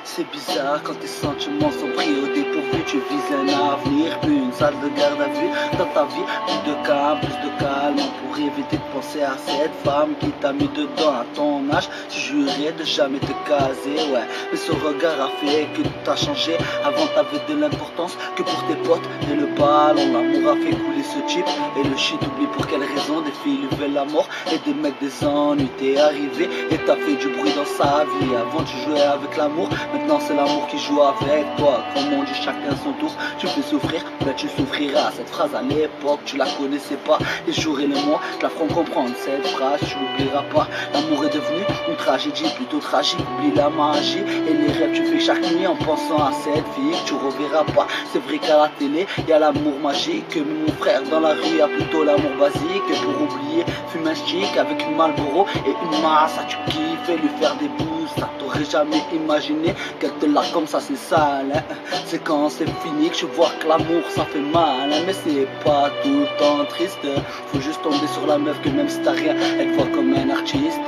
C'est bizarre quand tes sentiments sont pris au dépourvu. Tu vises un avenir, plus une salle de garde à vue. Dans ta vie, plus de calme pour éviter de penser à cette femme qui t'a mis dedans à ton âge. Tu jurais de jamais te caser, ouais. Mais ce regard a fait que tout a changé. Avant t'avais de l'importance que pour tes potes et le ballon. L'amour a fait couler ce type et le shit oublie pour quelle raison. Des filles lui veulent la mort et des mecs des ennuis. T'es arrivé et t'as fait du bruit dans sa vie. Avant tu jouais avec l'amour, maintenant c'est l'amour qui joue avec toi. Comme on dit, chacun son tour. Tu fais souffrir, ben tu souffriras. Cette phrase à l'époque tu la connaissais pas. Les jours et les mois te la feront comprendre. Cette phrase tu l'oublieras pas. L'amour est devenu une tragédie plutôt tragique. Oublie la magie et les rêves tu fais chaque nuit en pensant à cette fille que tu reverras pas. C'est vrai qu'à la télé y a l'amour magique, mais mon frère dans la rue y a plutôt l'amour basique. Pour oublier, fume un stick avec une Marlboro et une masse. Tu kiffes et lui faire des bouses. Ça t'aurais jamais imaginé qu'elle te l'a comme ça, c'est sale, hein. C'est quand c'est fini que tu vois que l'amour ça fait mal, hein. Mais c'est pas tout le temps triste. Faut juste tomber sur la meuf que même si t'as rien, elle te voit comme un artiste.